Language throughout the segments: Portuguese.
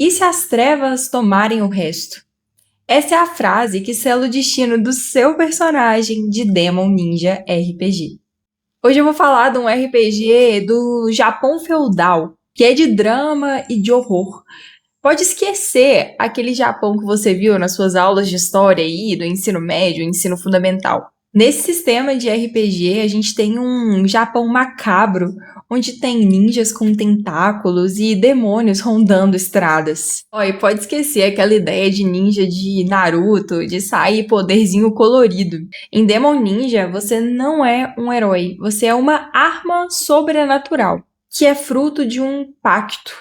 E se as trevas tomarem o resto? Essa é a frase que sela o destino do seu personagem de Demon Ninja RPG. Hoje eu vou falar de um RPG do Japão feudal, que é de drama e de horror. Pode esquecer aquele Japão que você viu nas suas aulas de história aí, do ensino médio, ensino fundamental. Nesse sistema de RPG, a gente tem um Japão macabro, onde tem ninjas com tentáculos e demônios rondando estradas. E pode esquecer aquela ideia de ninja de Naruto, de sair poderzinho colorido. Em Demon Ninja, você não é um herói, você é uma arma sobrenatural, que é fruto de um pacto.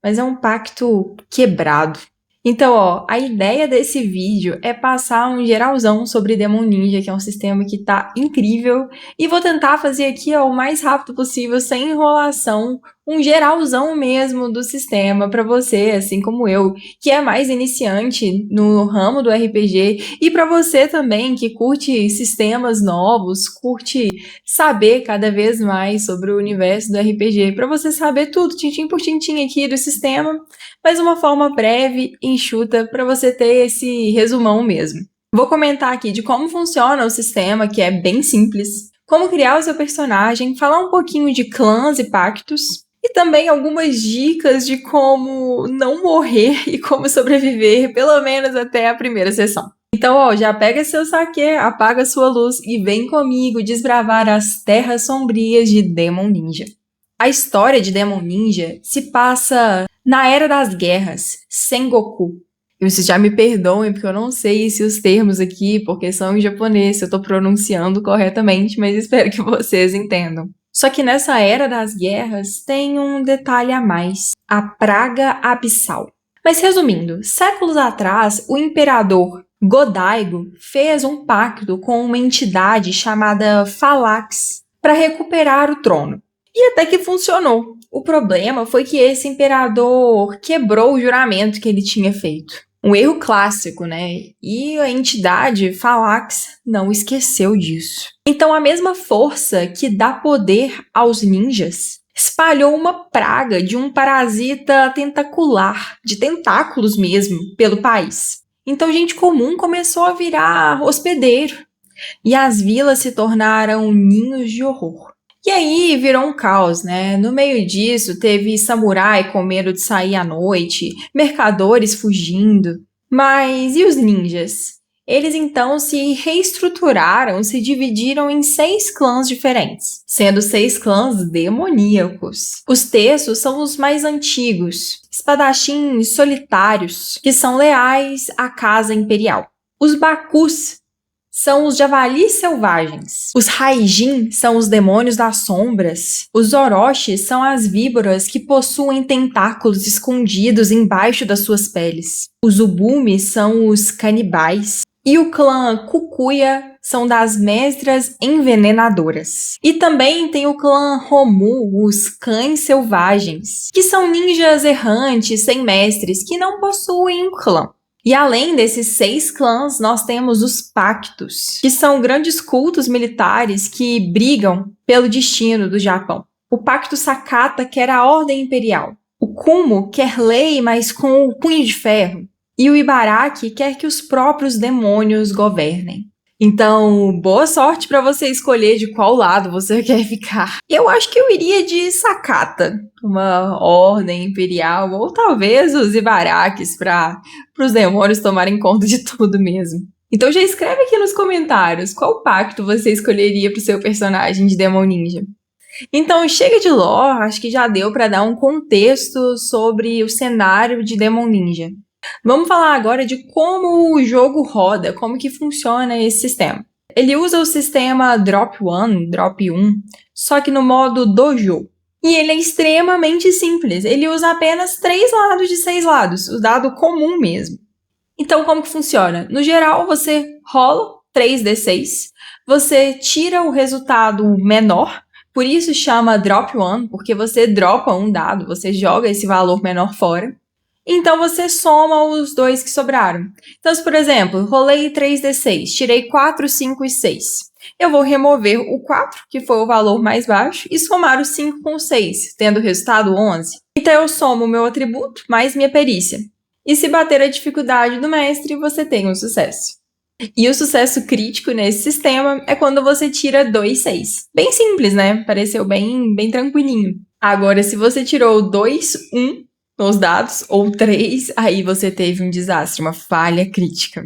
Mas é um pacto quebrado. Então, a ideia desse vídeo é passar um geralzão sobre Demon Ninja, que é um sistema que tá incrível, e vou tentar fazer aqui, o mais rápido possível, sem enrolação, um geralzão mesmo do sistema para você, assim como eu, que é mais iniciante no ramo do RPG, e para você também que curte sistemas novos, curte saber cada vez mais sobre o universo do RPG, para você saber tudo, tintim por tintim aqui do sistema, mas uma forma breve e enxuta para você ter esse resumão mesmo. Vou comentar aqui de como funciona o sistema, que é bem simples, como criar o seu personagem, falar um pouquinho de clãs e pactos, e também algumas dicas de como não morrer e como sobreviver, pelo menos até a primeira sessão. Então, já pega seu saque, apaga sua luz e vem comigo desbravar as terras sombrias de Demon Ninja. A história de Demon Ninja se passa na Era das Guerras, Sengoku. E vocês já me perdoem, porque eu não sei se os termos aqui, porque são em japonês, se eu tô pronunciando corretamente, mas espero que vocês entendam. Só que nessa Era das Guerras tem um detalhe a mais, a Praga Abissal. Mas resumindo, séculos atrás, o imperador Go-Daigo fez um pacto com uma entidade chamada Phalanx para recuperar o trono. E até que funcionou. O problema foi que esse imperador quebrou o juramento que ele tinha feito. Um erro clássico, né? E a entidade Phalanx não esqueceu disso. Então a mesma força que dá poder aos ninjas espalhou uma praga de um parasita tentacular, de tentáculos mesmo, pelo país. Então gente comum começou a virar hospedeiro. E as vilas se tornaram ninhos de horror. E aí virou um caos, né? No meio disso, teve samurai com medo de sair à noite, mercadores fugindo. Mas e os ninjas? Eles então se reestruturaram, se dividiram em 6 clãs diferentes, sendo 6 clãs demoníacos. Os Tesos são os mais antigos, espadachins solitários, que são leais à casa imperial. Os Bakus são os javalis selvagens. Os Raijin são os demônios das sombras. Os Orochi são as víboras que possuem tentáculos escondidos embaixo das suas peles. Os Ubumi são os canibais. E o clã Kukuya são das mestras envenenadoras. E também tem o clã Romu, os cães selvagens, que são ninjas errantes sem mestres que não possuem um clã. E além desses 6 clãs, nós temos os pactos, que são grandes cultos militares que brigam pelo destino do Japão. O pacto Sakata quer a ordem imperial. O Kumo quer lei, mas com o punho de ferro. E o Ibaraki quer que os próprios demônios governem. Então, boa sorte para você escolher de qual lado você quer ficar. Eu acho que eu iria de Sakata, uma ordem imperial, ou talvez os Ibarakis, para os demônios tomarem conta de tudo mesmo. Então já escreve aqui nos comentários qual pacto você escolheria para o seu personagem de Demon Ninja. Então chega de lore, acho que já deu para dar um contexto sobre o cenário de Demon Ninja. Vamos falar agora de como o jogo roda, como que funciona esse sistema. Ele usa o sistema Drop 1, só que no modo Dojo. E ele é extremamente simples, ele usa apenas 3 lados de 6 lados, o dado comum mesmo. Então como que funciona? No geral, você rola 3d6, você tira o resultado menor, por isso chama Drop 1, porque você dropa um dado, você joga esse valor menor fora. Então você soma os 2 que sobraram. Então, se, por exemplo, rolei 3d6, tirei 4, 5 e 6. Eu vou remover o 4, que foi o valor mais baixo, e somar o 5 com o 6, tendo o resultado 11. Então, eu somo o meu atributo mais minha perícia. E se bater a dificuldade do mestre, você tem um sucesso. E o sucesso crítico nesse sistema é quando você tira 2, 6. Bem simples, né? Pareceu bem tranquilinho. Agora, se você tirou 2, 1 nos dados, ou 3, aí você teve um desastre, uma falha crítica.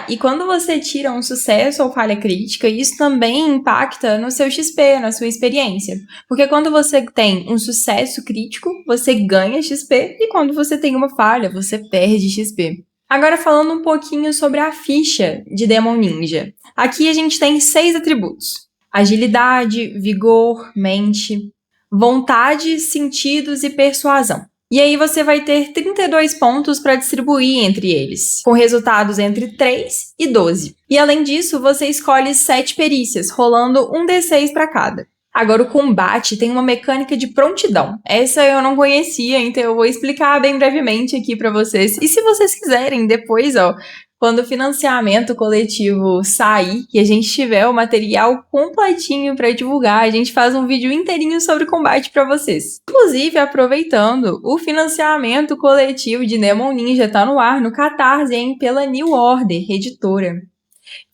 E quando você tira um sucesso ou falha crítica, isso também impacta no seu XP, na sua experiência. Porque quando você tem um sucesso crítico, você ganha XP, e quando você tem uma falha, você perde XP. Agora falando um pouquinho sobre a ficha de Demon Ninja. Aqui a gente tem 6 atributos: agilidade, vigor, mente, vontade, sentidos e persuasão. E aí você vai ter 32 pontos para distribuir entre eles, com resultados entre 3 e 12. E além disso, você escolhe 7 perícias, rolando um D6 para cada. Agora, o combate tem uma mecânica de prontidão. Essa eu não conhecia, então eu vou explicar bem brevemente aqui para vocês. E se vocês quiserem, depois, quando o financiamento coletivo sair e a gente tiver o material completinho para divulgar, a gente faz um vídeo inteirinho sobre combate para vocês. Inclusive, aproveitando, o financiamento coletivo de Demon Ninja tá no ar no Catarse, hein? Pela New Order, editora.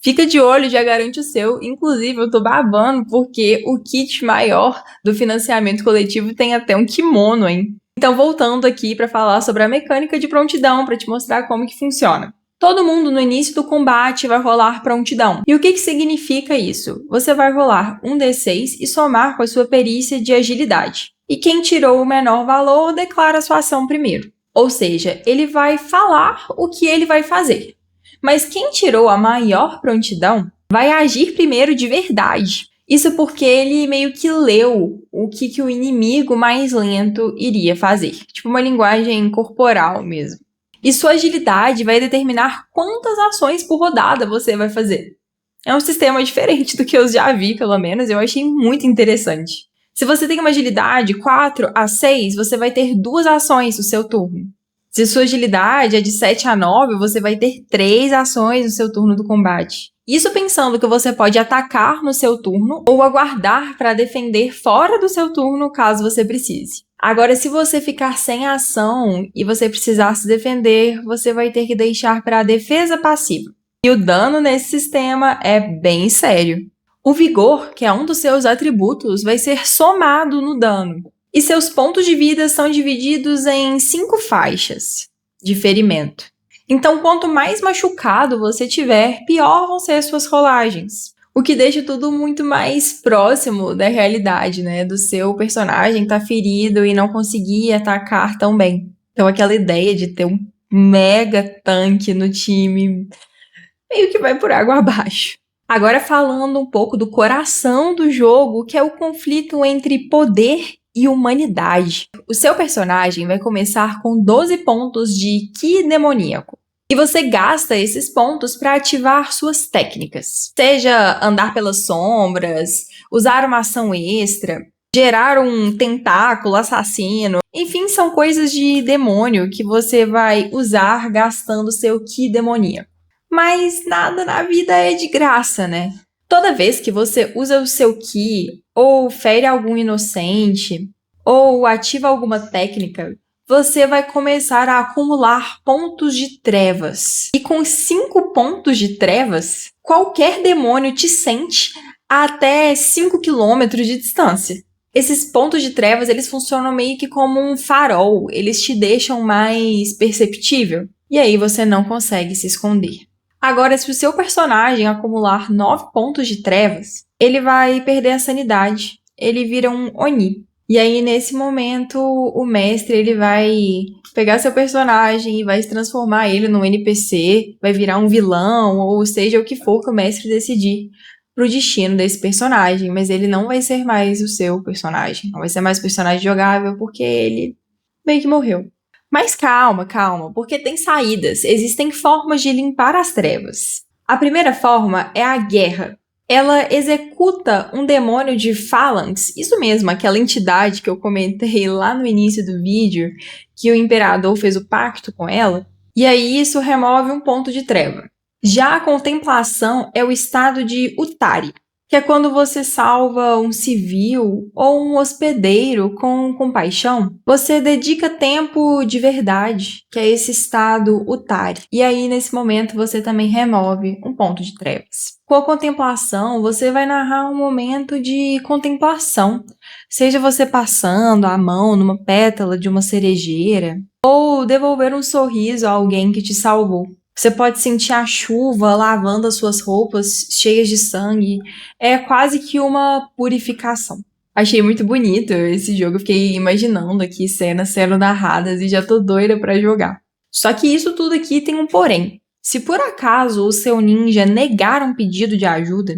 Fica de olho, já garante o seu. Inclusive, eu tô babando porque o kit maior do financiamento coletivo tem até um kimono, hein? Então, voltando aqui para falar sobre a mecânica de prontidão, para te mostrar como que funciona. Todo mundo no início do combate vai rolar prontidão. E o que significa isso? Você vai rolar um D6 e somar com a sua perícia de agilidade. E quem tirou o menor valor declara sua ação primeiro. Ou seja, ele vai falar o que ele vai fazer. Mas quem tirou a maior prontidão vai agir primeiro de verdade. Isso porque ele meio que leu o que o inimigo mais lento iria fazer. Tipo uma linguagem corporal mesmo. E sua agilidade vai determinar quantas ações por rodada você vai fazer. É um sistema diferente do que eu já vi, pelo menos. Eu achei muito interessante. Se você tem uma agilidade 4 a 6, você vai ter 2 ações no seu turno. Se sua agilidade é de 7 a 9, você vai ter 3 ações no seu turno do combate. Isso pensando que você pode atacar no seu turno ou aguardar para defender fora do seu turno, caso você precise. Agora, se você ficar sem ação e você precisar se defender, você vai ter que deixar para a defesa passiva. E o dano nesse sistema é bem sério. O vigor, que é um dos seus atributos, vai ser somado no dano. E seus pontos de vida são divididos em 5 faixas de ferimento. Então, quanto mais machucado você tiver, pior vão ser as suas rolagens. O que deixa tudo muito mais próximo da realidade, né? Do seu personagem tá ferido e não conseguir atacar tão bem. Então, aquela ideia de ter um mega tanque no time meio que vai por água abaixo. Agora, falando um pouco do coração do jogo, que é o conflito entre poder e humanidade. O seu personagem vai começar com 12 pontos de Ki demoníaco. E você gasta esses pontos para ativar suas técnicas. Seja andar pelas sombras, usar uma ação extra, gerar um tentáculo assassino. Enfim, são coisas de demônio que você vai usar gastando seu Ki demoníaco. Mas nada na vida é de graça, né? Toda vez que você usa o seu Ki, ou fere algum inocente, ou ativa alguma técnica, você vai começar a acumular pontos de trevas. E com 5 pontos de trevas, qualquer demônio te sente a até 5 quilômetros de distância. Esses pontos de trevas, eles funcionam meio que como um farol. Eles te deixam mais perceptível. E aí você não consegue se esconder. Agora, se o seu personagem acumular 9 pontos de trevas, ele vai perder a sanidade. Ele vira um Oni. E aí, nesse momento, o mestre ele vai pegar seu personagem e vai se transformar ele num NPC, vai virar um vilão, ou seja, o que for que o mestre decidir pro destino desse personagem. Mas ele não vai ser mais o seu personagem. Não vai ser mais o personagem jogável, porque ele meio que morreu. Mas calma, porque tem saídas. Existem formas de limpar as trevas. A primeira forma é a guerra. Ela executa um demônio de Phalanx, isso mesmo, aquela entidade que eu comentei lá no início do vídeo, que o imperador fez o pacto com ela, e aí isso remove um ponto de treva. Já a contemplação é o estado de Utari. que é quando você salva um civil ou um hospedeiro com compaixão. Você dedica tempo de verdade, que é esse estado utare. E aí, nesse momento, você também remove um ponto de trevas. Com a contemplação, você vai narrar um momento de contemplação, seja você passando a mão numa pétala de uma cerejeira, ou devolver um sorriso a alguém que te salvou. Você pode sentir a chuva lavando as suas roupas cheias de sangue. É quase que uma purificação. Achei muito bonito esse jogo. Eu fiquei imaginando aqui cenas sendo narradas e já tô doida pra jogar. Só que isso tudo aqui tem um porém. Se por acaso o seu ninja negar um pedido de ajuda,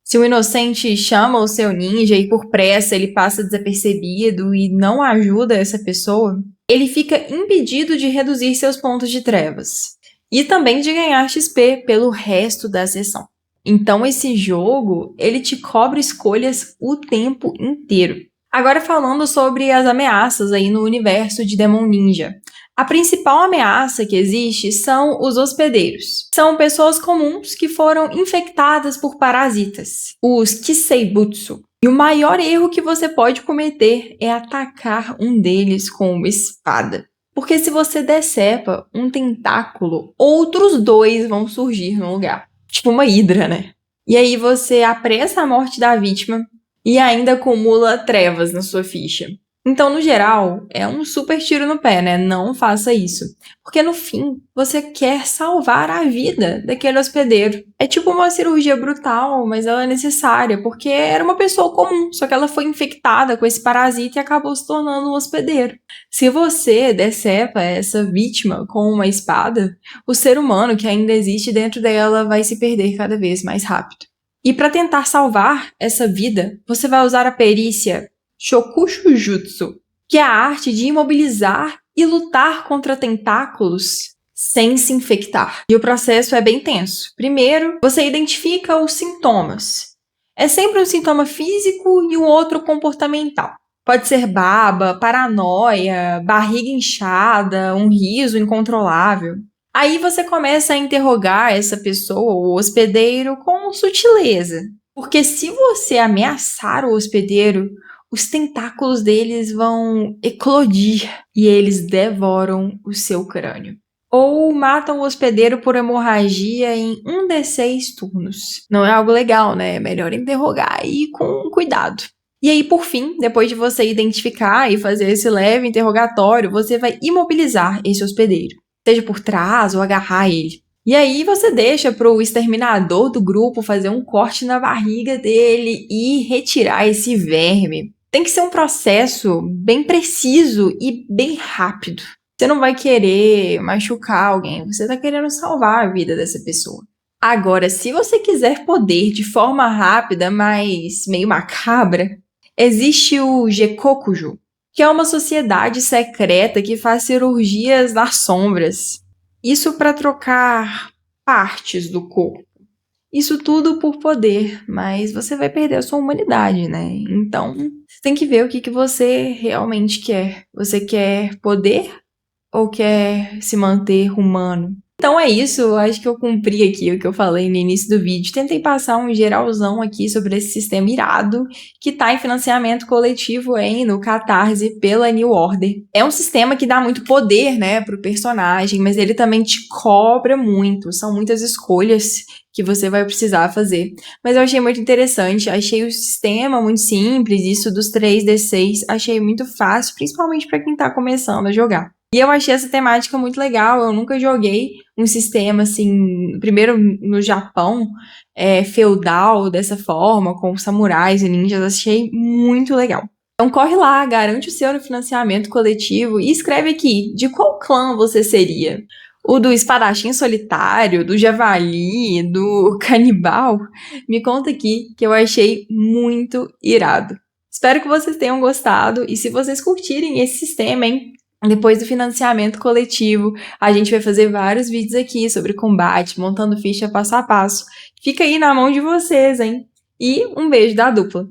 se o inocente chama o seu ninja e por pressa ele passa desapercebido e não ajuda essa pessoa, ele fica impedido de reduzir seus pontos de trevas e também de ganhar XP pelo resto da sessão. Então esse jogo, ele te cobra escolhas o tempo inteiro. Agora falando sobre as ameaças aí no universo de Demon Ninja. A principal ameaça que existe são os hospedeiros. São pessoas comuns que foram infectadas por parasitas, os Kiseibutsu. E o maior erro que você pode cometer é atacar um deles com uma espada. Porque se você decepa um tentáculo, outros dois vão surgir no lugar. Tipo uma hidra, né? E aí você apressa a morte da vítima e ainda acumula trevas na sua ficha. Então, no geral, é um super tiro no pé, né? Não faça isso. Porque no fim, você quer salvar a vida daquele hospedeiro. É tipo uma cirurgia brutal, mas ela é necessária, porque era uma pessoa comum, só que ela foi infectada com esse parasita e acabou se tornando um hospedeiro. Se você decepa essa vítima com uma espada, o ser humano que ainda existe dentro dela vai se perder cada vez mais rápido. E para tentar salvar essa vida, você vai usar a perícia Shokushu Jutsu, que é a arte de imobilizar e lutar contra tentáculos sem se infectar. E o processo é bem tenso. Primeiro, você identifica os sintomas. É sempre um sintoma físico e um outro comportamental. Pode ser baba, paranoia, barriga inchada, um riso incontrolável. Aí você começa a interrogar essa pessoa, o hospedeiro, com sutileza. Porque se você ameaçar o hospedeiro, os tentáculos deles vão eclodir e eles devoram o seu crânio. Ou matam o hospedeiro por hemorragia em 1d6 turnos. Não é algo legal, né? É melhor interrogar aí com cuidado. E aí, por fim, depois de você identificar e fazer esse leve interrogatório, você vai imobilizar esse hospedeiro, seja por trás ou agarrar ele. E aí você deixa para o exterminador do grupo fazer um corte na barriga dele e retirar esse verme. Tem que ser um processo bem preciso e bem rápido. Você não vai querer machucar alguém, você está querendo salvar a vida dessa pessoa. Agora, se você quiser poder de forma rápida, mas meio macabra, existe o Gekokujo, que é uma sociedade secreta que faz cirurgias nas sombras. Isso para trocar partes do corpo. Isso tudo por poder, mas você vai perder a sua humanidade, né? Então, você tem que ver o que você realmente quer. Você quer poder ou quer se manter humano? Então é isso, eu acho que eu cumpri aqui o que eu falei no início do vídeo. Tentei passar um geralzão aqui sobre esse sistema irado que tá em financiamento coletivo aí no Catarse pela New Order. É um sistema que dá muito poder, né, pro personagem, mas ele também te cobra muito. São muitas escolhas que você vai precisar fazer. Mas eu achei muito interessante, achei o sistema muito simples, isso dos 3d6, achei muito fácil, principalmente para quem tá começando a jogar. E eu achei essa temática muito legal, eu nunca joguei um sistema assim, primeiro no Japão, feudal, dessa forma, com samurais e ninjas, achei muito legal. Então corre lá, garante o seu no financiamento coletivo e escreve aqui de qual clã você seria. O do espadachim solitário, do javali, do canibal? Me conta aqui que eu achei muito irado. Espero que vocês tenham gostado e se vocês curtirem esse sistema, hein? Depois do financiamento coletivo, a gente vai fazer vários vídeos aqui sobre combate, montando ficha passo a passo. Fica aí na mão de vocês, hein? E um beijo da dupla!